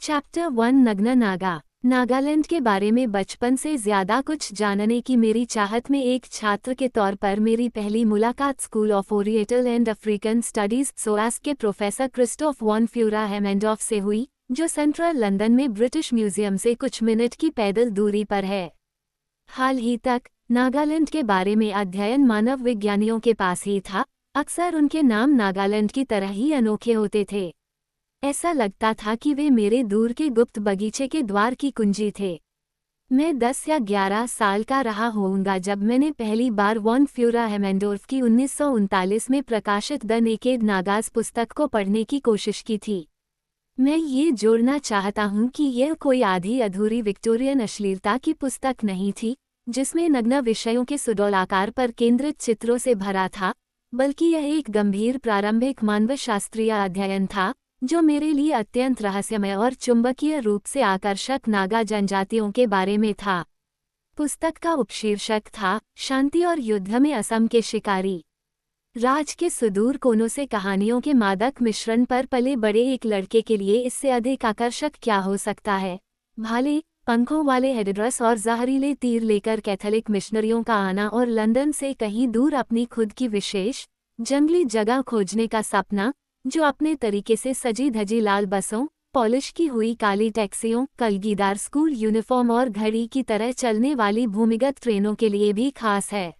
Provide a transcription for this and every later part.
Chapter 1 नग्न नागा। नागालैंड के बारे में बचपन से ज्यादा कुछ जानने की मेरी चाहत में एक छात्र के तौर पर मेरी पहली मुलाकात school of Oriental and African studies psoas के प्रोफेसर क्रिस्टोफ वॉन फ्यूरा हेमेंडॉफ से हुई, जो सेंट्रल लंदन में ब्रिटिश म्यूजियम से कुछ मिनट की पैदल दूरी पर है। हाल ही तक नागालैंड के बारे में अध्ययन मानव विज्ञानियों के पास ही था। अक्सर उनके नाम नागालैंड की तरह ही अनोखे होते थे। ऐसा लगता था कि वे मेरे दूर के गुप्त बगीचे के द्वार की कुंजी थे। मैं 10 या 11 साल का रहा होऊंगा जब मैंने पहली बार वॉन फ्यूरा हेमेंडोर्फ की 1939 में प्रकाशित द नेकेड नागाज पुस्तक को पढ़ने की कोशिश की थी। मैं ये जोड़ना चाहता हूँ कि यह कोई आधी अधूरी विक्टोरियन अश्लीलता की पुस्तक नहीं थी, जिसमें नग्न विषयों के सुडौल आकार पर केंद्रित चित्रों से भरा था, बल्कि यह एक गंभीर प्रारंभिक मानवशास्त्रीय अध्ययन था, जो मेरे लिए अत्यंत रहस्यमय और चुंबकीय रूप से आकर्षक नागा जनजातियों के बारे में था। पुस्तक का उपशीर्षक था शांति और युद्ध में असम के शिकारी। राज के सुदूर कोनों से कहानियों के मादक मिश्रण पर पले बड़े एक लड़के के लिए इससे अधिक आकर्षक क्या हो सकता है। भाले पंखों वाले हेडड्रेस और जहरीले तीर लेकर कैथोलिक मिशनरियों का आना और लंदन से कहीं दूर अपनी खुद की विशेष जंगली जगह खोजने का सपना, जो अपने तरीके से सजी धजी लाल बसों, पॉलिश की हुई काली टैक्सियों, कलगीदार स्कूल यूनिफॉर्म और घड़ी की तरह चलने वाली भूमिगत ट्रेनों के लिए भी खास है।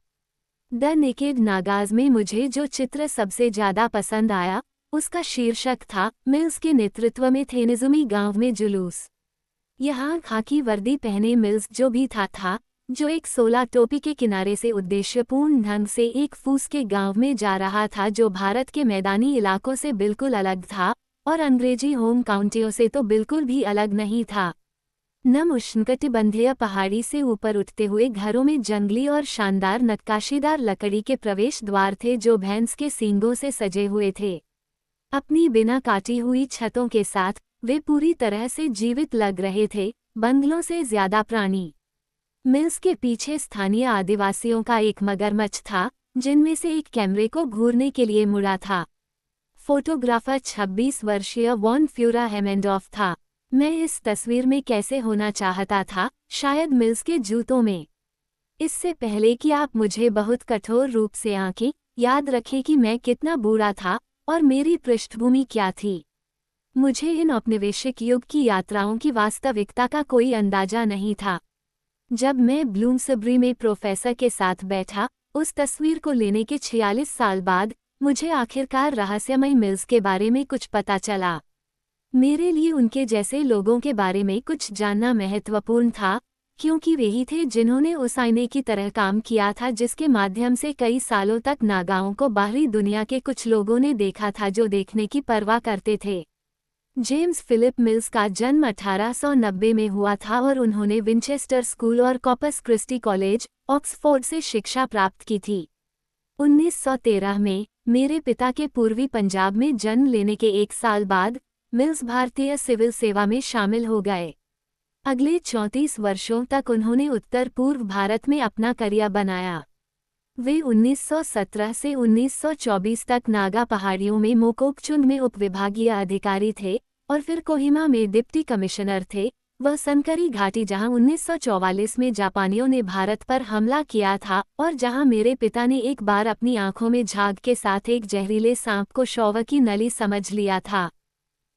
द नेकेड नागाज में मुझे जो चित्र सबसे ज्यादा पसंद आया, उसका शीर्षक था मिल्स के नेतृत्व में थेनिजुमी गांव में जुलूस। यहाँ खाकी वर्दी पहने मिल्स जो भी था जो एक 16 टोपी के किनारे से उद्देश्यपूर्ण ढंग से एक फूस के गांव में जा रहा था, जो भारत के मैदानी इलाकों से बिल्कुल अलग था और अंग्रेजी होम काउंटियों से तो बिल्कुल भी अलग नहीं था। नम उष्णकटिबंधीय पहाड़ी से ऊपर उठते हुए घरों में जंगली और शानदार नक्काशीदार लकड़ी के प्रवेश द्वार थे, जो भैंस के सींगों से सजे हुए थे। अपनी बिना काटी हुई छतों के साथ वे पूरी तरह से जीवित लग रहे थे, बंगलों से ज्यादा प्राणी। मिल्स के पीछे स्थानीय आदिवासियों का एक मगरमच्छ था, जिनमें से एक कैमरे को घूरने के लिए मुड़ा था। फोटोग्राफर 26 वर्षीय वॉन फ्यूरा हेमेंडॉफ था। मैं इस तस्वीर में कैसे होना चाहता था, शायद मिल्स के जूतों में। इससे पहले कि आप मुझे बहुत कठोर रूप से आंकें, याद रखें कि मैं कितना बूढ़ा था और मेरी पृष्ठभूमि क्या थी। मुझे इन औपनिवेशिक युग की यात्राओं की वास्तविकता का कोई अंदाजा नहीं था। जब मैं ब्लूमसबरी में प्रोफेसर के साथ बैठा, उस तस्वीर को लेने के 46 साल बाद, मुझे आखिरकार रहस्यमय मिल्स के बारे में कुछ पता चला। मेरे लिए उनके जैसे लोगों के बारे में कुछ जानना महत्वपूर्ण था, क्योंकि वे ही थे जिन्होंने उस आईने की तरह काम किया था जिसके माध्यम से कई सालों तक नागाओं को बाहरी दुनिया के कुछ लोगों ने देखा था जो देखने की परवाह करते थे। जेम्स फिलिप मिल्स का जन्म 1890 में हुआ था और उन्होंने विंचेस्टर स्कूल और कॉर्पस क्रिस्टी कॉलेज, ऑक्सफोर्ड से शिक्षा प्राप्त की थी। 1913 में मेरे पिता के पूर्वी पंजाब में जन्म लेने के 1 साल बाद मिल्स भारतीय सिविल सेवा में शामिल हो गए। अगले 34 वर्षों तक उन्होंने उत्तर पूर्व भारत में अपना करियर बनाया। वे 1917 से 1924 तक नागा पहाड़ियों में मोकोकचुंग में उपविभागीय अधिकारी थे और फिर कोहिमा में डिप्टी कमिश्नर थे। वह सनकरी घाटी जहां 1944 में जापानियों ने भारत पर हमला किया था और जहां मेरे पिता ने एक बार अपनी आंखों में झाग के साथ एक जहरीले सांप को शौव की नली समझ लिया था।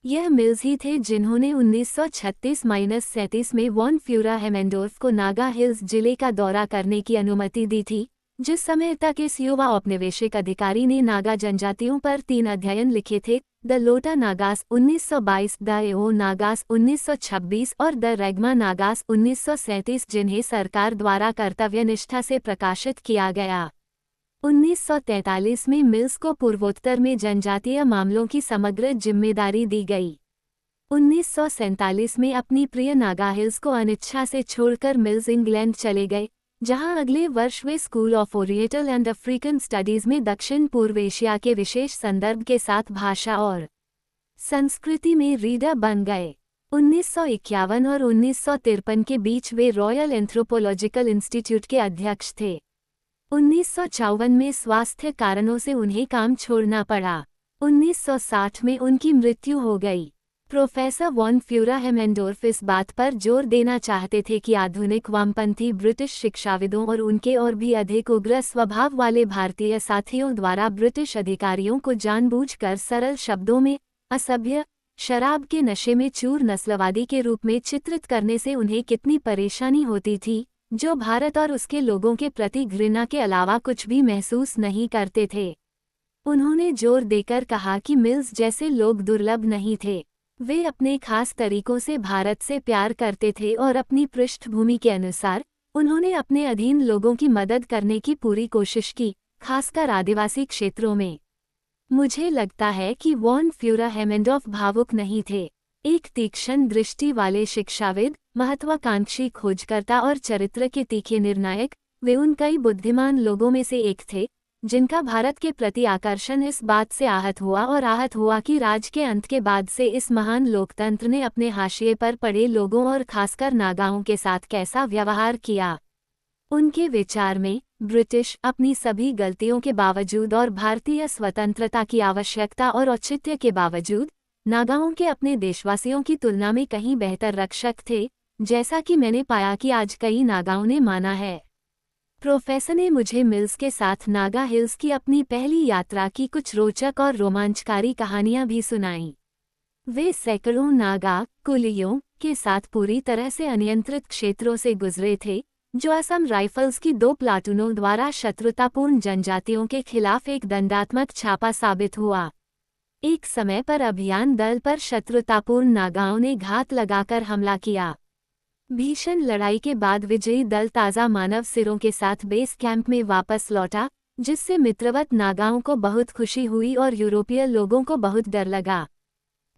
यह मिल्स ही थे जिन्होंने 1936-37 में वॉन फ्यूरा हेमेंडोर्फ को नागा हिल्स जिले का दौरा करने की अनुमति दी थी, जिस समय तक इस युवा औपनिवेशिक अधिकारी ने नागा जनजातियों पर 3 अध्ययन लिखे थे, द लोटा नागास 1922, द एओ नागास 1926 और द रेगमा नागास 1937, जिन्हें सरकार द्वारा कर्तव्यनिष्ठा से प्रकाशित किया गया। 1943 में मिल्स को पूर्वोत्तर में जनजातीय मामलों की समग्र जिम्मेदारी दी गई। 1947 में अपनी प्रिय नागा हिल्स को अनिच्छा से छोड़कर मिल्स इंग्लैंड चले गए, जहां अगले वर्ष वे School of Oriental and African Studies में दक्षिण पूर्व एशिया के विशेष संदर्भ के साथ भाषा और संस्कृति में रीडर बन गए। 1951 और 1953 के बीच वे रॉयल एंथ्रोपोलॉजिकल इंस्टीट्यूट के अध्यक्ष थे। 1954 में स्वास्थ्य कारणों से उन्हें काम छोड़ना पड़ा। 1960 में उनकी मृत्यु हो गई। प्रोफेसर वॉन फ्यूरा-हेमेंडोर्फ इस बात पर जोर देना चाहते थे कि आधुनिक वामपंथी ब्रिटिश शिक्षाविदों और उनके और भी अधिक उग्र स्वभाव वाले भारतीय साथियों द्वारा ब्रिटिश अधिकारियों को जानबूझकर सरल शब्दों में असभ्य, शराब के नशे में चूर नस्लवादी के रूप में चित्रित करने से उन्हें कितनी परेशानी होती थी, जो भारत और उसके लोगों के प्रति घृणा के अलावा कुछ भी महसूस नहीं करते थे। उन्होंने जोर देकर कहा कि मिल्स जैसे लोग दुर्लभ नहीं थे। वे अपने खास तरीकों से भारत से प्यार करते थे और अपनी पृष्ठभूमि के अनुसार उन्होंने अपने अधीन लोगों की मदद करने की पूरी कोशिश की, खासकर आदिवासी क्षेत्रों में। मुझे लगता है कि वॉन फ्यूरा-हेमेंडोर्फ भावुक नहीं थे। एक तीक्ष्ण दृष्टि वाले शिक्षाविद, महत्वाकांक्षी खोजकर्ता और चरित्र के तीखे निर्णायक, वे उन कई बुद्धिमान लोगों में से एक थे जिनका भारत के प्रति आकर्षण इस बात से आहत हुआ कि राज के अंत के बाद से इस महान लोकतंत्र ने अपने हाशिए पर पड़े लोगों और खासकर नागाओं के साथ कैसा व्यवहार किया। उनके विचार में ब्रिटिश अपनी सभी गलतियों के बावजूद और भारतीय स्वतंत्रता की आवश्यकता और औचित्य के बावजूद नागाओं के अपने देशवासियों की तुलना में कहीं बेहतर रक्षक थे, जैसा कि मैंने पाया कि आज कई नागाओं ने माना है। प्रोफेसर ने मुझे मिल्स के साथ नागा हिल्स की अपनी पहली यात्रा की कुछ रोचक और रोमांचकारी कहानियां भी सुनाईं। वे सैकड़ों नागा कुलियों के साथ पूरी तरह से अनियंत्रित क्षेत्रों से गुजरे थे, जो असम राइफल्स की 2 प्लाटूनों द्वारा शत्रुतापूर्ण जनजातियों के खिलाफ एक दंडात्मक छापा साबित हुआ। एक समय पर अभियान दल पर शत्रुतापूर्ण नागाओं ने घात लगाकर हमला किया। भीषण लड़ाई के बाद विजयी दल ताज़ा मानव सिरों के साथ बेस कैंप में वापस लौटा, जिससे मित्रवत नागाओं को बहुत खुशी हुई और यूरोपीय लोगों को बहुत डर लगा।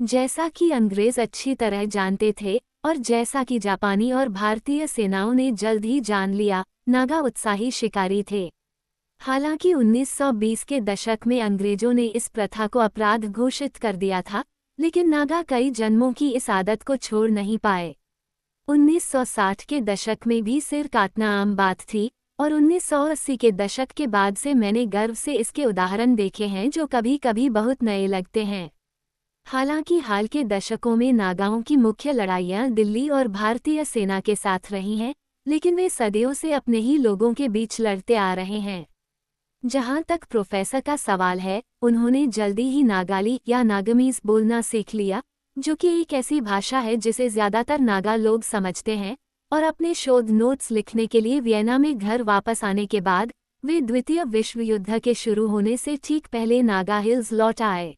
जैसा कि अंग्रेज अच्छी तरह जानते थे और जैसा कि जापानी और भारतीय सेनाओं ने जल्द ही जान लिया, नागा उत्साही शिकारी थे। हालांकि 1920 के दशक में अंग्रेजों ने इस प्रथा को अपराध घोषित कर दिया था, लेकिन नागा कई जन्मों की इस आदत को छोड़ नहीं पाए। 1960 के दशक में भी सिर काटना आम बात थी और 1980 के दशक के बाद से मैंने गर्व से इसके उदाहरण देखे हैं जो कभी कभी बहुत नए लगते हैं। हालांकि हाल के दशकों में नागाओं की मुख्य लड़ाइयां दिल्ली और भारतीय सेना के साथ रही हैं, लेकिन वे सदियों से अपने ही लोगों के बीच लड़ते आ रहे हैं। जहां तक प्रोफेसर का सवाल है, उन्होंने जल्दी ही नागाली या नागामीज बोलना सीख लिया, जो कि एक ऐसी भाषा है जिसे ज़्यादातर नागा लोग समझते हैं, और अपने शोध नोट्स लिखने के लिए वियना में घर वापस आने के बाद वे द्वितीय विश्व युद्ध के शुरू होने से ठीक पहले नागा हिल्स लौट आए।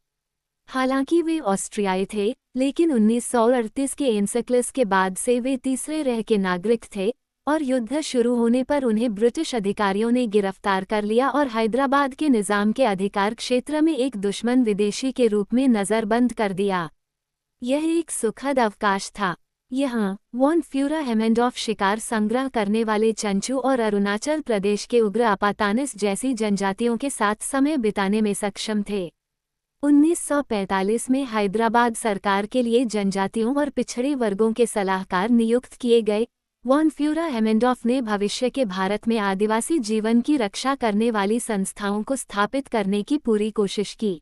हालांकि वे ऑस्ट्रियाई थे, लेकिन 1938 के एनसेक्लस के बाद से वे तीसरे रह के नागरिक थे और युद्ध शुरू होने पर उन्हें ब्रिटिश अधिकारियों ने गिरफ्तार कर लिया और हैदराबाद के निज़ाम के अधिकार क्षेत्र में एक दुश्मन विदेशी के रूप में नज़रबंद कर दिया। यह एक सुखद अवकाश था। यहाँ वॉन फ्यूरा-हेमेंडोर्फ शिकार संग्रह करने वाले चंचू और अरुणाचल प्रदेश के उग्र अपातानिस जैसी जनजातियों के साथ समय बिताने में सक्षम थे। 1945 में हैदराबाद सरकार के लिए जनजातियों और पिछड़े वर्गों के सलाहकार नियुक्त किए गए वॉन फ्यूरा-हेमेंडोर्फ ने भविष्य के भारत में आदिवासी जीवन की रक्षा करने वाली संस्थाओं को स्थापित करने की पूरी कोशिश की।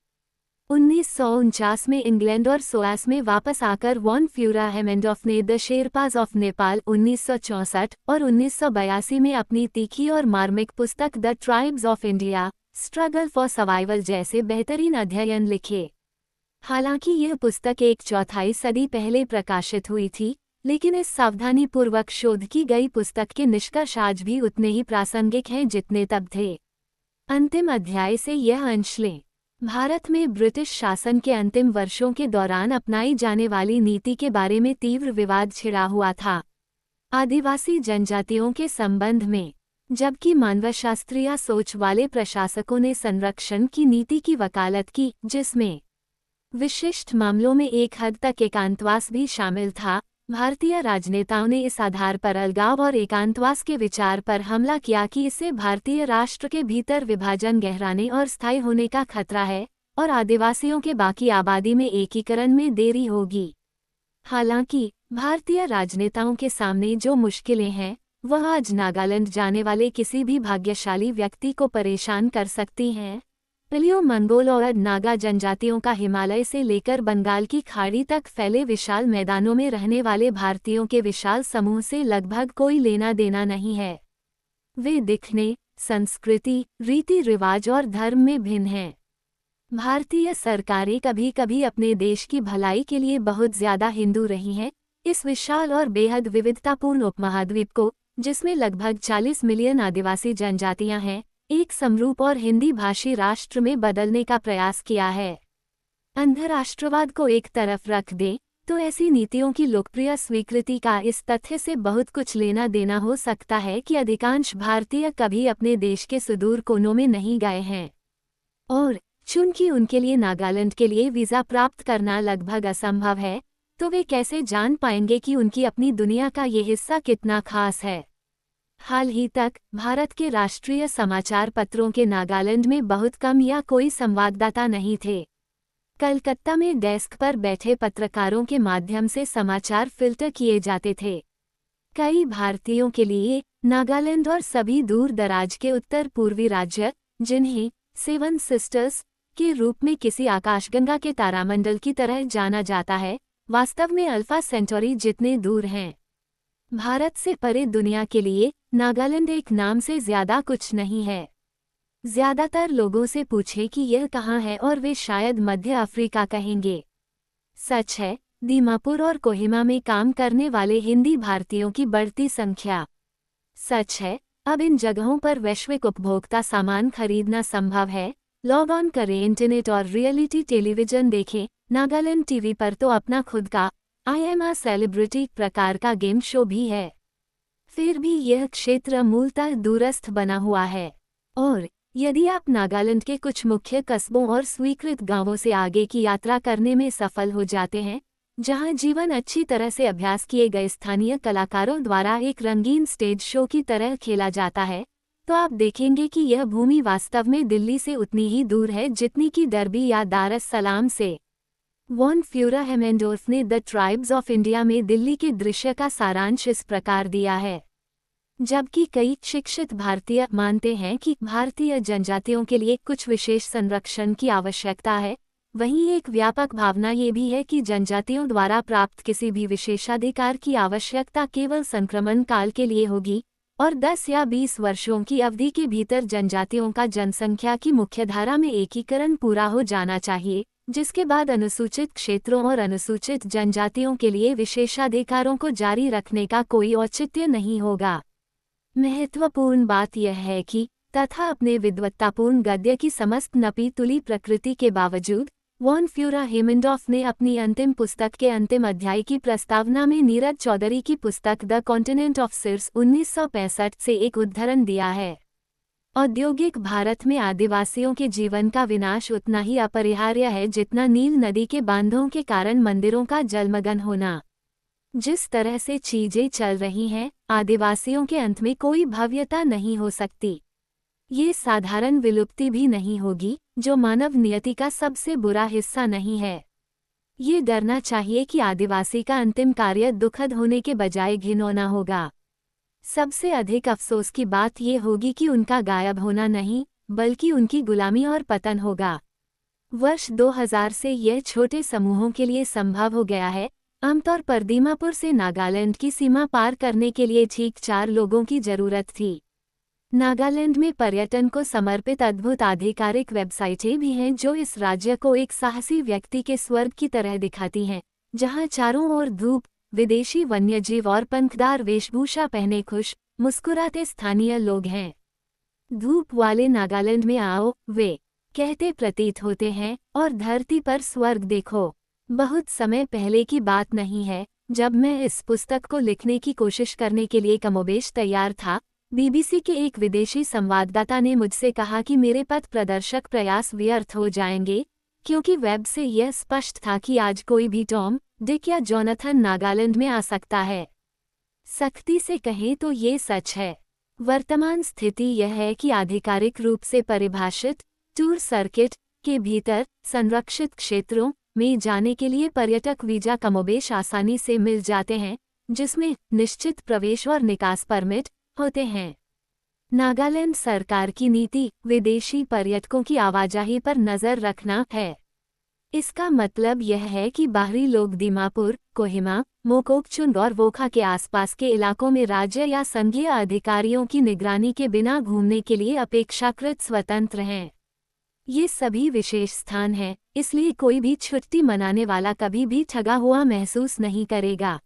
1949 में इंग्लैंड और सोयास में वापस आकर वॉन फ्यूरा-हेमेंडोर्फ ने द शेरपाज ऑफ नेपाल 1964 और 1982 में अपनी तीखी और मार्मिक पुस्तक the tribes of India struggle for survival जैसे बेहतरीन अध्ययन लिखे। हालांकि यह पुस्तक एक चौथाई सदी पहले प्रकाशित हुई थी, लेकिन इस सावधानीपूर्वक शोध की गई पुस्तक के निष्कर्ष आज भी उतने ही प्रासंगिक हैं जितने तब थे। अंतिम अध्याय से यह अंश लें। भारत में ब्रिटिश शासन के अंतिम वर्षों के दौरान अपनाई जाने वाली नीति के बारे में तीव्र विवाद छिड़ा हुआ था आदिवासी जनजातियों के संबंध में, जबकि मानवशास्त्रीय सोच वाले प्रशासकों ने संरक्षण की नीति की वकालत की, जिसमें विशिष्ट मामलों में एक हद तक एकांतवास भी शामिल था। भारतीय राजनेताओं ने इस आधार पर अलगाव और एकांतवास के विचार पर हमला किया कि इससे भारतीय राष्ट्र के भीतर विभाजन गहराने और स्थायी होने का खतरा है और आदिवासियों के बाकी आबादी में एकीकरण में देरी होगी। हालांकि भारतीय राजनेताओं के सामने जो मुश्किलें हैं, वह आज नागालैंड जाने वाले किसी भी भाग्यशाली व्यक्ति को परेशान कर सकती हैं। पलियो मंगोल और नागा जनजातियों का हिमालय से लेकर बंगाल की खाड़ी तक फैले विशाल मैदानों में रहने वाले भारतीयों के विशाल समूह से लगभग कोई लेना देना नहीं है। वे दिखने, संस्कृति, रीति रिवाज और धर्म में भिन्न हैं। भारतीय सरकारें कभी कभी अपने देश की भलाई के लिए बहुत ज्यादा हिंदू रही हैं। इस विशाल और बेहद विविधतापूर्ण उपमहाद्वीप को, जिसमें लगभग 40 मिलियन आदिवासी जनजातियां हैं, एक समरूप और हिंदी भाषी राष्ट्र में बदलने का प्रयास किया है। अंधराष्ट्रवाद को एक तरफ रख दें तो ऐसी नीतियों की लोकप्रिय स्वीकृति का इस तथ्य से बहुत कुछ लेना देना हो सकता है कि अधिकांश भारतीय कभी अपने देश के सुदूर कोनों में नहीं गए हैं, और चूंकि उनके लिए नागालैंड के लिए वीज़ा प्राप्त करना लगभग असंभव है, तो वे कैसे जान पाएंगे कि उनकी अपनी दुनिया का ये हिस्सा कितना खास है। हाल ही तक भारत के राष्ट्रीय समाचार पत्रों के नागालैंड में बहुत कम या कोई संवाददाता नहीं थे। कलकत्ता में डेस्क पर बैठे पत्रकारों के माध्यम से समाचार फिल्टर किए जाते थे। कई भारतीयों के लिए नागालैंड और सभी दूर दराज के उत्तर पूर्वी राज्य, जिन्हें सेवन सिस्टर्स के रूप में किसी आकाशगंगा के तारामंडल की तरह जाना जाता है, वास्तव में अल्फा सेंटोरी जितने दूर हैं। भारत से परे दुनिया के लिए नागालैंड एक नाम से ज्यादा कुछ नहीं है। ज्यादातर लोगों से पूछें कि यह कहाँ है और वे शायद मध्य अफ्रीका कहेंगे। सच है, दीमापुर और कोहिमा में काम करने वाले हिंदी भारतीयों की बढ़ती संख्या। सच है, अब इन जगहों पर वैश्विक उपभोक्ता सामान खरीदना संभव है। लॉग ऑन करें इंटरनेट और रियलिटी टेलीविजन देखें। नागालैंड टीवी पर तो अपना खुद का आई एम अ सेलिब्रिटी प्रकार का गेम शो भी है। फिर भी यह क्षेत्र मूलतः दूरस्थ बना हुआ है, और यदि आप नागालैंड के कुछ मुख्य कस्बों और स्वीकृत गांवों से आगे की यात्रा करने में सफल हो जाते हैं, जहां जीवन अच्छी तरह से अभ्यास किए गए स्थानीय कलाकारों द्वारा एक रंगीन स्टेज शो की तरह खेला जाता है, तो आप देखेंगे कि यह भूमि वास्तव में दिल्ली से उतनी ही दूर है जितनी कि डर्बी या दार एस सलाम से। वॉन फ्यूरा हेमेंडोर्फ ने द ट्राइब्स ऑफ इंडिया में दिल्ली के दृश्य का सारांश इस प्रकार दिया है। जबकि कई शिक्षित भारतीय मानते हैं कि भारतीय जनजातियों के लिए कुछ विशेष संरक्षण की आवश्यकता है, वहीं एक व्यापक भावना ये भी है कि जनजातियों द्वारा प्राप्त किसी भी विशेषाधिकार की आवश्यकता केवल संक्रमण काल के लिए होगी, और 10 या 20 वर्षों की अवधि के भीतर जनजातियों का जनसंख्या की मुख्यधारा में एकीकरण पूरा हो जाना चाहिए, जिसके बाद अनुसूचित क्षेत्रों और अनुसूचित जनजातियों के लिए विशेषाधिकारों को जारी रखने का कोई औचित्य नहीं होगा। महत्वपूर्ण बात यह है कि तथा अपने विद्वत्तापूर्ण गद्य की समस्त नपी तुली प्रकृति के बावजूद, वॉन फ्यूरा हेमेंडॉर्फ ने अपनी अंतिम पुस्तक के अंतिम अध्याय की प्रस्तावना में नीरज चौधरी की पुस्तक द कॉन्टिनेंट ऑफ सिर्स 1965 से एक उद्धरण दिया है। औद्योगिक भारत में आदिवासियों के जीवन का विनाश उतना ही अपरिहार्य है जितना नील नदी के बांधों के कारण मंदिरों का जलमग्न होना। जिस तरह से चीजें चल रही हैं, आदिवासियों के अंत में कोई भव्यता नहीं हो सकती। ये साधारण विलुप्ति भी नहीं होगी, जो मानव नियति का सबसे बुरा हिस्सा नहीं है। ये डरना चाहिए कि आदिवासी का अंतिम कार्य दुखद होने के बजाय घिनौना होगा। सबसे अधिक अफसोस की बात ये होगी कि उनका गायब होना नहीं, बल्कि उनकी गुलामी और पतन होगा। वर्ष 2000 से यह छोटे समूहों के लिए संभव हो गया है। आमतौर पर दीमापुर से नागालैंड की सीमा पार करने के लिए ठीक 4 लोगों की जरूरत थी। नागालैंड में पर्यटन को समर्पित अद्भुत आधिकारिक वेबसाइटें भी हैं जो इस राज्य को एक साहसी व्यक्ति के स्वर्ग की तरह दिखाती हैं, जहां चारों ओर धूप, विदेशी वन्यजीव और पंखदार वेशभूषा पहने खुश मुस्कुराते स्थानीय लोग हैं। धूप वाले नागालैंड में आओ, वे कहते प्रतीत होते हैं, और धरती पर स्वर्ग देखो। बहुत समय पहले की बात नहीं है, जब मैं इस पुस्तक को लिखने की कोशिश करने के लिए कमोबेश तैयार था, बीबीसी के एक विदेशी संवाददाता ने मुझसे कहा कि मेरे पथ प्रदर्शक प्रयास व्यर्थ हो जाएंगे, क्योंकि वेब से यह स्पष्ट था कि आज कोई भी टॉम, डिक या जोनाथन नागालैंड में आ सकता है। सख्ती से कहें तो ये सच है। वर्तमान स्थिति यह है कि आधिकारिक रूप से परिभाषित टूर सर्किट के भीतर संरक्षित क्षेत्रों में जाने के लिए पर्यटक वीजा कमोबेश आसानी से मिल जाते हैं, जिसमें निश्चित प्रवेश और निकास परमिट होते हैं। नागालैंड सरकार की नीति विदेशी पर्यटकों की आवाजाही पर नजर रखना है। इसका मतलब यह है कि बाहरी लोग दीमापुर, कोहिमा, मोकोकचुंग और वोखा के आसपास के इलाकों में राज्य या संघीय अधिकारियों की निगरानी के बिना घूमने के लिए अपेक्षाकृत स्वतंत्र हैं। ये सभी विशेष स्थान हैं, इसलिए कोई भी छुट्टी मनाने वाला कभी भी ठगा हुआ महसूस नहीं करेगा।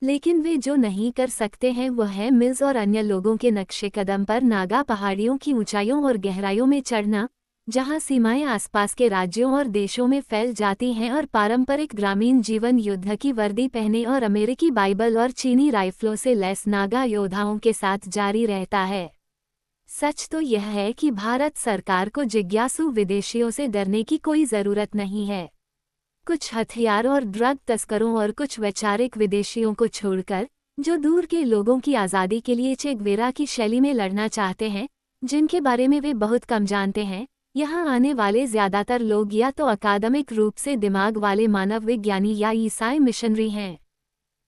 लेकिन वे जो नहीं कर सकते हैं वह है मिल्स और अन्य लोगों के नक्शे कदम पर नागा पहाड़ियों की ऊंचाइयों और गहराइयों में चढ़ना, जहां सीमाएं आसपास के राज्यों और देशों में फैल जाती हैं और पारंपरिक ग्रामीण जीवन युद्ध की वर्दी पहने और अमेरिकी बाइबल और चीनी राइफलों से लैस नागा योद्धाओं के साथ जारी रहता है। सच तो यह है कि भारत सरकार को जिज्ञासु विदेशियों से डरने की कोई ज़रूरत नहीं है। कुछ हथियार और ड्रग तस्करों और कुछ वैचारिक विदेशियों को छोड़कर, जो दूर के लोगों की आज़ादी के लिए चे गुवेरा की शैली में लड़ना चाहते हैं, जिनके बारे में वे बहुत कम जानते हैं, यहाँ आने वाले ज़्यादातर लोग या तो अकादमिक रूप से दिमाग वाले मानव विज्ञानी या ईसाई मिशनरी हैं।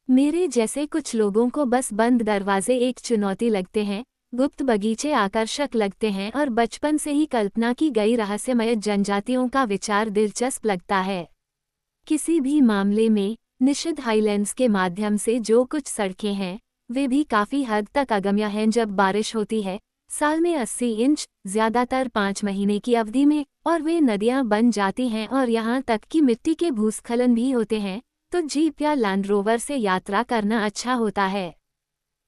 मेरे जैसे कुछ लोगों को बस बंद दरवाजे एक चुनौती लगते हैं, गुप्त बगीचे आकर्षक लगते हैं और बचपन से ही कल्पना की गई रहस्यमय जनजातियों का विचार दिलचस्प लगता है। किसी भी मामले में निषिद्ध हाईलैंड्स के माध्यम से जो कुछ सड़कें हैं, वे भी काफ़ी हद तक अगम्य हैं। जब बारिश होती है, साल में 80 इंच, ज़्यादातर 5 महीने की अवधि में, और वे नदियां बन जाती हैं और यहाँ तक कि मिट्टी के भूस्खलन भी होते हैं, तो जीप या लैंड रोवर से यात्रा करना अच्छा होता है।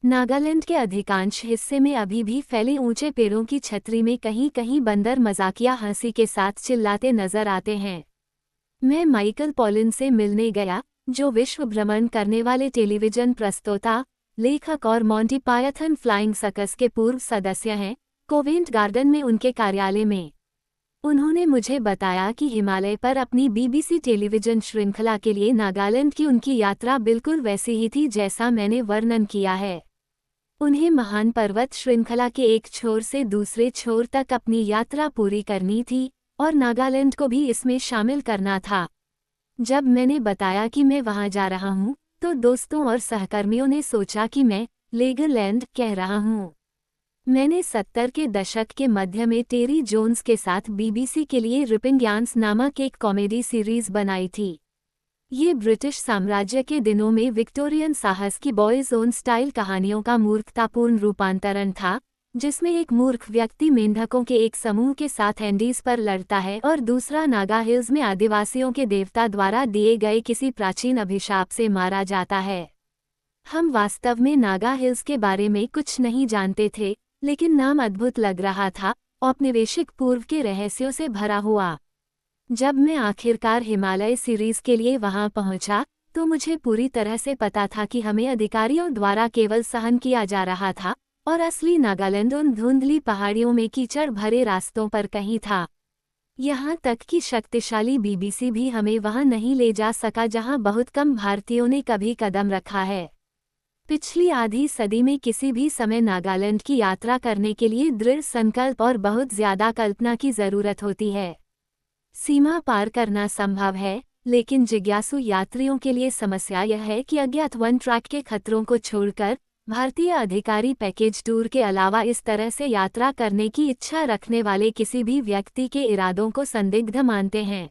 नागालैंड के अधिकांश हिस्से में अभी भी फैले ऊंचे पेड़ों की छतरी में कहीं कहीं बंदर मजाकिया हंसी के साथ चिल्लाते नजर आते हैं। मैं माइकल पॉलिन से मिलने गया, जो विश्व भ्रमण करने वाले टेलीविजन प्रस्तोता, लेखक और मॉन्टी पायथन फ्लाइंग सर्कस के पूर्व सदस्य हैं, कोवेंट गार्डन में उनके कार्यालय में। उन्होंने मुझे बताया कि हिमालय पर अपनी बीबीसी टेलीविजन श्रृंखला के लिए नागालैंड की उनकी यात्रा बिल्कुल वैसी ही थी जैसा मैंने वर्णन किया है। उन्हें महान पर्वत श्रृंखला के एक छोर से दूसरे छोर तक अपनी यात्रा पूरी करनी थी और नागालैंड को भी इसमें शामिल करना था। जब मैंने बताया कि मैं वहां जा रहा हूं, तो दोस्तों और सहकर्मियों ने सोचा कि मैं लेगरलैंड कह रहा हूं। मैंने 70 के दशक के मध्य में टेरी जोन्स के साथ बीबीसी के लिए रिपिंग यार्न्स नामक एक कॉमेडी सीरीज बनाई थी। ये ब्रिटिश साम्राज्य के दिनों में विक्टोरियन साहस की बॉयज ओन स्टाइल कहानियों का मूर्खतापूर्ण रूपांतरण था, जिसमें एक मूर्ख व्यक्ति मेंढकों के एक समूह के साथ एंडीज पर लड़ता है और दूसरा नागा हिल्स में आदिवासियों के देवता द्वारा दिए गए किसी प्राचीन अभिशाप से मारा जाता है। हम वास्तव में नागा हिल्स के बारे में कुछ नहीं जानते थे, लेकिन नाम अद्भुत लग रहा था, औपनिवेशिक पूर्व के रहस्यों से भरा हुआ। जब मैं आखिरकार हिमालय सीरीज के लिए वहां पहुंचा, तो मुझे पूरी तरह से पता था कि हमें अधिकारियों द्वारा केवल सहन किया जा रहा था और असली नागालैंड उन धुंधली पहाड़ियों में कीचड़ भरे रास्तों पर कहीं था। यहाँ तक कि शक्तिशाली बीबीसी भी हमें वहां नहीं ले जा सका जहां बहुत कम भारतीयों ने कभी कदम रखा है। पिछली आधी सदी में किसी भी समय नागालैंड की यात्रा करने के लिए दृढ़ संकल्प और बहुत ज्यादा कल्पना की जरूरत होती है। सीमा पार करना संभव है, लेकिन जिज्ञासु यात्रियों के लिए समस्या यह है कि अज्ञात वन ट्रैक के खतरों को छोड़कर भारतीय अधिकारी पैकेज टूर के अलावा इस तरह से यात्रा करने की इच्छा रखने वाले किसी भी व्यक्ति के इरादों को संदिग्ध मानते हैं।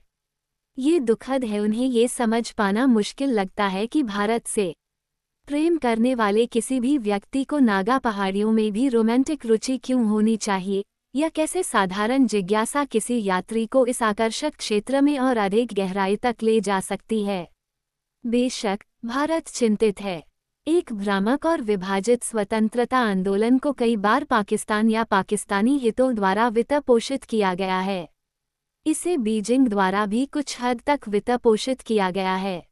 ये दुखद है, उन्हें ये समझ पाना मुश्किल लगता है कि भारत से प्रेम करने वाले किसी भी व्यक्ति को नागा पहाड़ियों में भी रोमांटिक रुचि क्यों होनी चाहिए, या कैसे साधारण जिज्ञासा किसी यात्री को इस आकर्षक क्षेत्र में और अधिक गहराई तक ले जा सकती है। बेशक भारत चिंतित है। एक भ्रामक और विभाजित स्वतंत्रता आंदोलन को कई बार पाकिस्तान या पाकिस्तानी हितों द्वारा वित्त पोषित किया गया है। इसे बीजिंग द्वारा भी कुछ हद तक वित्त पोषित किया गया है।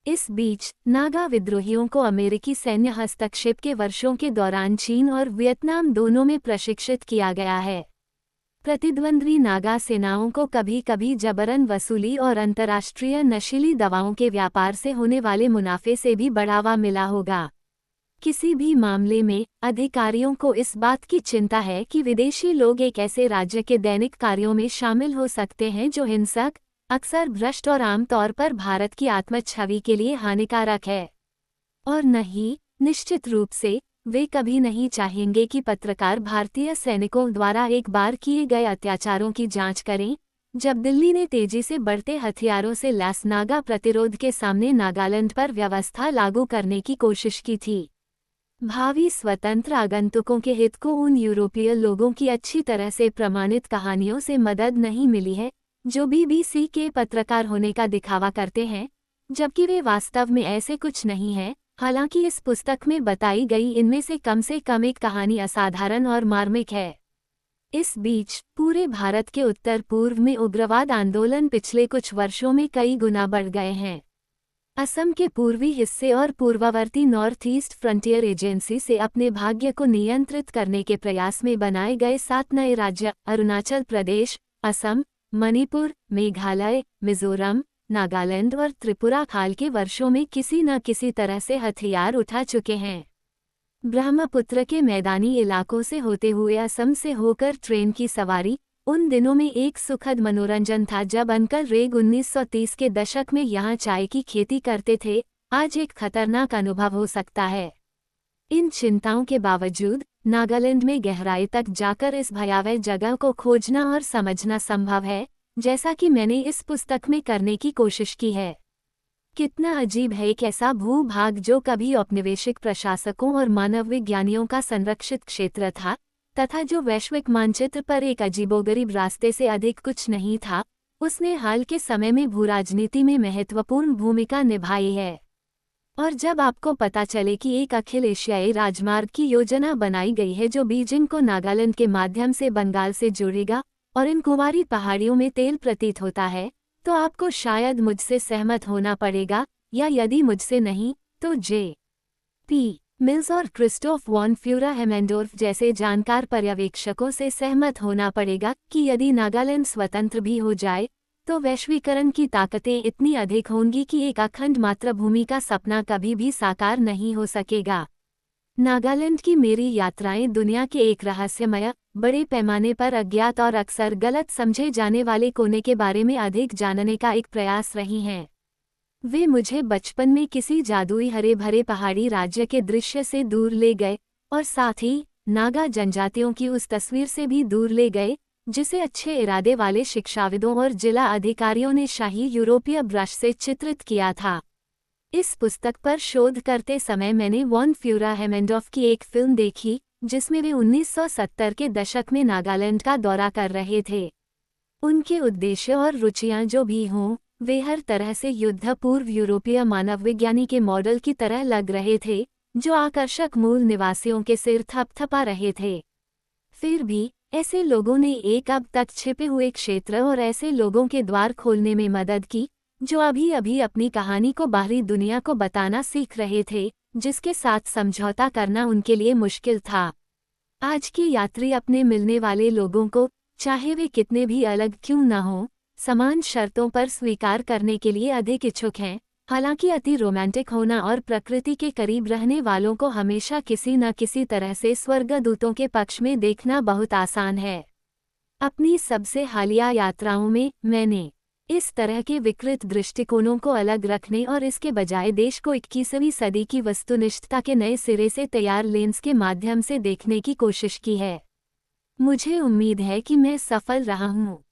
इस बीच नागा विद्रोहियों को अमेरिकी सैन्य हस्तक्षेप के वर्षों के दौरान चीन और वियतनाम दोनों में प्रशिक्षित किया गया है। प्रतिद्वंद्वी नागा सेनाओं को कभी कभी जबरन वसूली और अंतर्राष्ट्रीय नशीली दवाओं के व्यापार से होने वाले मुनाफे से भी बढ़ावा मिला होगा। किसी भी मामले में अधिकारियों को इस बात की चिंता है कि विदेशी लोग एक ऐसे राज्य के दैनिक कार्यों में शामिल हो सकते हैं जो हिंसक, अक्सर भ्रष्ट और आमतौर पर भारत की आत्म छवि के लिए हानिकारक है। और नहीं, निश्चित रूप से वे कभी नहीं चाहेंगे कि पत्रकार भारतीय सैनिकों द्वारा एक बार किए गए अत्याचारों की जांच करें, जब दिल्ली ने तेजी से बढ़ते हथियारों से लैस नागा प्रतिरोध के सामने नागालैंड पर व्यवस्था लागू करने की कोशिश की थी। भावी स्वतंत्र आगंतुकों के हित को उन यूरोपीय लोगों की अच्छी तरह से प्रमाणित कहानियों से मदद नहीं मिली है, जो बीबीसी के पत्रकार होने का दिखावा करते हैं, जबकि वे वास्तव में ऐसे कुछ नहीं हैं। हालांकि इस पुस्तक में बताई गई इनमें से कम एक कहानी असाधारण और मार्मिक है। इस बीच पूरे भारत के उत्तर पूर्व में उग्रवाद आंदोलन पिछले कुछ वर्षों में कई गुना बढ़ गए हैं। असम के पूर्वी हिस्से और पूर्ववर्ती नॉर्थ ईस्ट फ्रंटियर एजेंसी से अपने भाग्य को नियंत्रित करने के प्रयास में बनाए गए 7 नए राज्य अरुणाचल प्रदेश, असम, मणिपुर, मेघालय, मिजोरम, नागालैंड और त्रिपुरा हाल के वर्षों में किसी न किसी तरह से हथियार उठा चुके हैं। ब्रह्मपुत्र के मैदानी इलाकों से होते हुए असम से होकर ट्रेन की सवारी उन दिनों में एक सुखद मनोरंजन था जब अंकल रेग 1930 के दशक में यहाँ चाय की खेती करते थे। आज एक खतरनाक अनुभव हो सकता है। इन चिंताओं के बावजूद नागालैंड में गहराई तक जाकर इस भयावह जगह को खोजना और समझना संभव है, जैसा कि मैंने इस पुस्तक में करने की कोशिश की है। कितना अजीब है एक ऐसा भूभाग जो कभी औपनिवेशिक प्रशासकों और मानव विज्ञानियों का संरक्षित क्षेत्र था, तथा जो वैश्विक मानचित्र पर एक अजीबोगरीब रास्ते से अधिक कुछ नहीं था, उसने हाल के समय में भूराजनीति में महत्वपूर्ण भूमिका निभाई है। और जब आपको पता चले कि एक अखिल एशियाई राजमार्ग की योजना बनाई गई है जो बीजिंग को नागालैंड के माध्यम से बंगाल से जोड़ेगा और इन कुंवारी पहाड़ियों में तेल प्रतीत होता है, तो आपको शायद मुझसे सहमत होना पड़ेगा, या यदि मुझसे नहीं तो जे.पी. मिल्स और क्रिस्टोफ वॉन फ्यूरा हेमेंडोर्फ जैसे जानकार पर्यवेक्षकों से सहमत होना पड़ेगा कि यदि नागालैंड स्वतंत्र भी हो जाए तो वैश्वीकरण की ताकतें इतनी अधिक होंगी कि एक अखंड मातृभूमि का सपना कभी भी साकार नहीं हो सकेगा। नागालैंड की मेरी यात्राएं दुनिया के एक रहस्यमय, बड़े पैमाने पर अज्ञात और अक्सर गलत समझे जाने वाले कोने के बारे में अधिक जानने का एक प्रयास रही हैं। वे मुझे बचपन में किसी जादुई हरे भरे पहाड़ी राज्य के दृश्य से दूर ले गए और साथ ही नागा जनजातियों की उस तस्वीर से भी दूर ले गए जिसे अच्छे इरादे वाले शिक्षाविदों और जिला अधिकारियों ने शाही यूरोपीय ब्रश से चित्रित किया था। इस पुस्तक पर शोध करते समय मैंने वॉन फ्यूरा हेमेंडोर्फ की एक फिल्म देखी जिसमें वे 1970 के दशक में नागालैंड का दौरा कर रहे थे। उनके उद्देश्य और रुचियां जो भी हों, वे हर तरह से युद्ध पूर्व यूरोपीय मानव विज्ञानी के मॉडल की तरह लग रहे थे, जो आकर्षक मूल निवासियों के सिर थपथपा रहे थे। फिर भी ऐसे लोगों ने एक अब तक छिपे हुए क्षेत्र और ऐसे लोगों के द्वार खोलने में मदद की जो अभी अभी अपनी कहानी को बाहरी दुनिया को बताना सीख रहे थे, जिसके साथ समझौता करना उनके लिए मुश्किल था। आज के यात्री अपने मिलने वाले लोगों को, चाहे वे कितने भी अलग क्यों न हों, समान शर्तों पर स्वीकार करने के लिए अधिक इच्छुक हैं। हालांकि अति रोमांटिक होना और प्रकृति के करीब रहने वालों को हमेशा किसी न किसी तरह से स्वर्गदूतों के पक्ष में देखना बहुत आसान है। अपनी सबसे हालिया यात्राओं में मैंने इस तरह के विकृत दृष्टिकोणों को अलग रखने और इसके बजाय देश को 21वीं सदी की वस्तुनिष्ठता के नए सिरे से तैयार लेंस के माध्यम से देखने की कोशिश की है। मुझे उम्मीद है कि मैं सफल रहा हूँ।